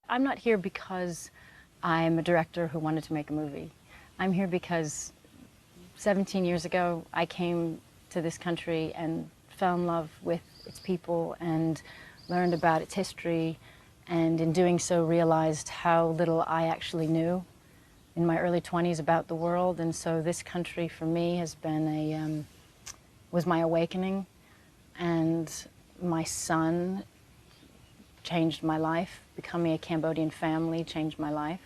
I'm not here because I'm a director who wanted to make a movie. I'm here because 17 years ago I came to this country and fell in love with its people and learned about its history, and in doing so realized how little I actually knew in my early 20s about the world. And so this country for me has been was my awakening, and my son changed my life. Becoming a Cambodian family changed my life.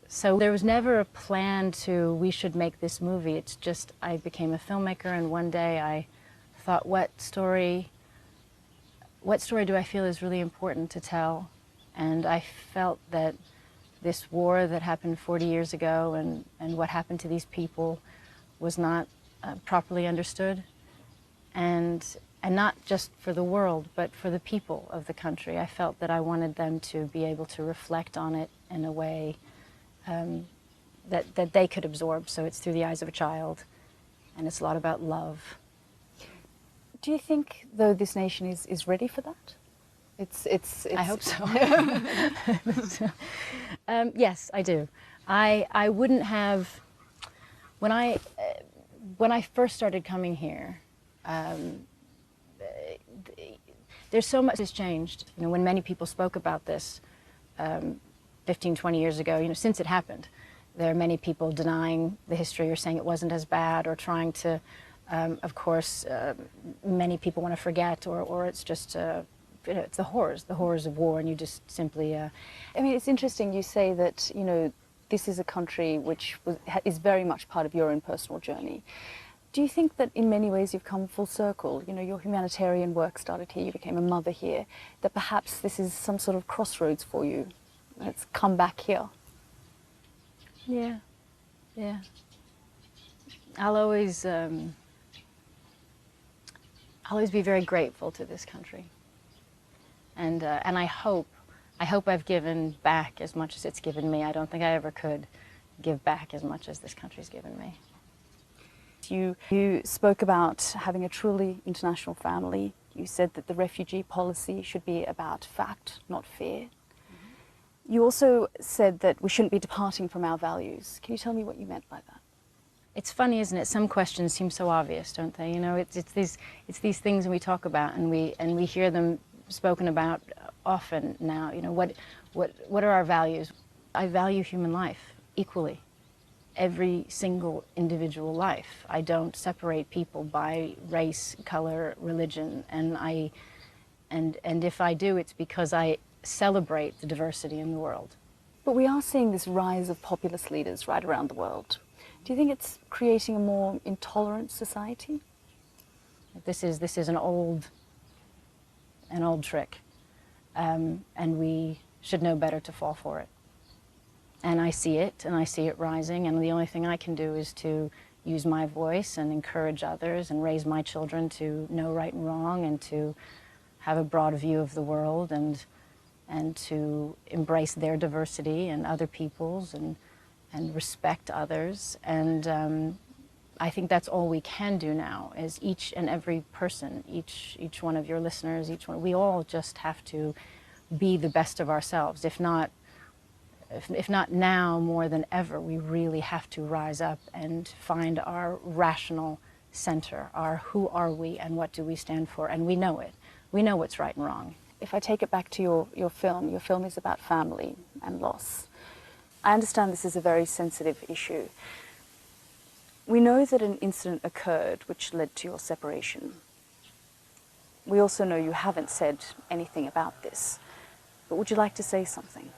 So there was never a plan to, we should make this movie. It's just, I became a filmmaker, and one day I thought, what story do I feel is really important to tell? And I felt that this war that happened 40 years ago and what happened to these people was not properly understood. And not just for the world, but for the people of the country. I felt that I wanted them to be able to reflect on it in a way that they could absorb. So it's through the eyes of a child, and it's a lot about love. Do you think, though, this nation is ready for that? It's I hope so. Yes, I do. I wouldn't have, when I first started coming here, there's so much has changed. You know, when many people spoke about this 15, 20 years ago, you know, since it happened, there are many people denying the history or saying it wasn't as bad, or trying to, of course, many people want to forget, or it's just, you know, it's the horrors of war, and you just simply... I mean, it's interesting you say that, you know, this is a country which is very much part of your own personal journey. Do you think that in many ways you've come full circle? You know, your humanitarian work started here, you became a mother here, that perhaps this is some sort of crossroads for you, and it's come back here? Yeah, yeah. I'll always be very grateful to this country, and I hope I've given back as much as it's given me. I don't think I ever could give back as much as this country's given me. You spoke about having a truly international family. You said that the refugee policy should be about fact, not fear. Mm-hmm. You also said that we shouldn't be departing from our values. Can you tell me what you meant by that? It's funny, isn't it? Some questions seem so obvious, don't they? You know, it's these things we talk about, and we hear them spoken about often now. You know, what are our values? I value human life equally. Every single individual life. I don't separate people by race, color, religion, and if I do, it's because I celebrate the diversity in the world. But we are seeing this rise of populist leaders right around the world. Do you think it's creating a more intolerant society? This is an old trick, and we should know better to fall for it. And I see it rising, and the only thing I can do is to use my voice and encourage others and raise my children to know right and wrong, and to have a broad view of the world, and to embrace their diversity and other people's, and respect others. And I think that's all we can do now, is each and every person, each one of your listeners, we all just have to be the best of ourselves. If not now, more than ever, we really have to rise up and find our rational center, our who are we and what do we stand for, and we know it. We know what's right and wrong. If I take it back to your film is about family and loss. I understand this is a very sensitive issue. We know that an incident occurred which led to your separation. We also know you haven't said anything about this, but would you like to say something?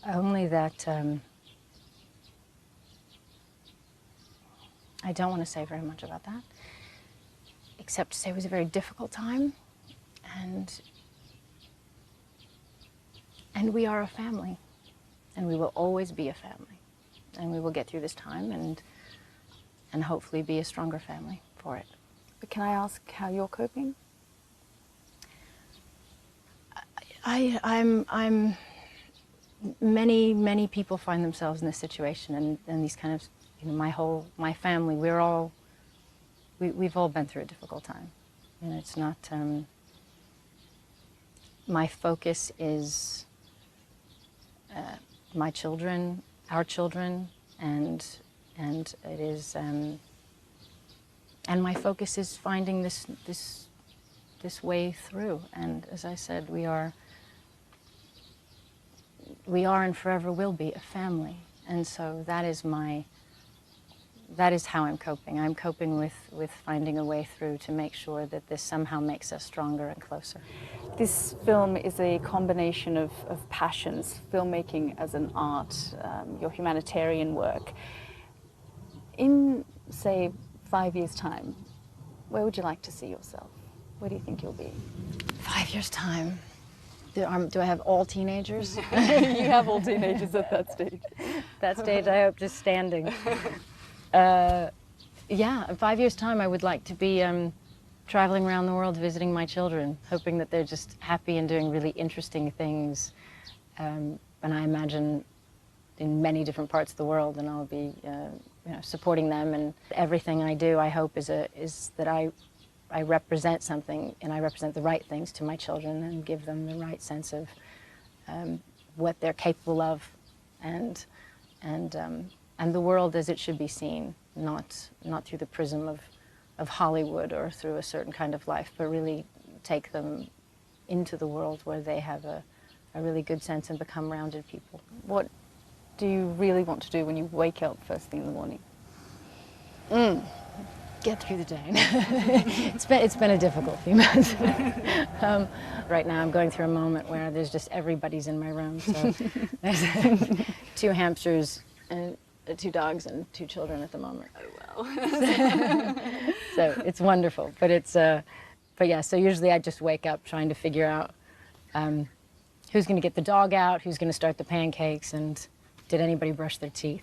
Only that I don't want to say very much about that, except to say it was a very difficult time, and we are a family, and we will always be a family, and we will get through this time and hopefully be a stronger family for it. But can I ask how you're coping? I'm many people find themselves in this situation, and these kind of, you know, my family, we've all been through a difficult time, You know, it's not, my focus is my children, our children, and it is, and my focus is finding this way through. And as I said, we are and forever will be a family. And so that is how I'm coping. I'm coping with finding a way through to make sure that this somehow makes us stronger and closer. This film is a combination of passions, filmmaking as an art, your humanitarian work. In, say, 5 years' time, where would you like to see yourself? Where do you think you'll be? 5 years' time. Do I have all teenagers? You have all teenagers at that stage. That stage, I hope, just standing. Yeah, in 5 years' time, I would like to be traveling around the world visiting my children, hoping that they're just happy and doing really interesting things. And I imagine in many different parts of the world, and I'll be you know, supporting them. And everything I do, I hope, is that I represent something, and I represent the right things to my children and give them the right sense of what they're capable of, and the world as it should be seen, not through the prism of Hollywood or through a certain kind of life, but really take them into the world where they have a really good sense and become rounded people. What do you really want to do when you wake up first thing in the morning? Get through the day. It's been a difficult few months. Right now I'm going through a moment where there's just everybody's in my room. So there's 2 hamsters and 2 dogs and 2 children at the moment. Oh wow. So it's wonderful, but yeah. So usually I just wake up trying to figure out who's going to get the dog out, who's going to start the pancakes, and did anybody brush their teeth.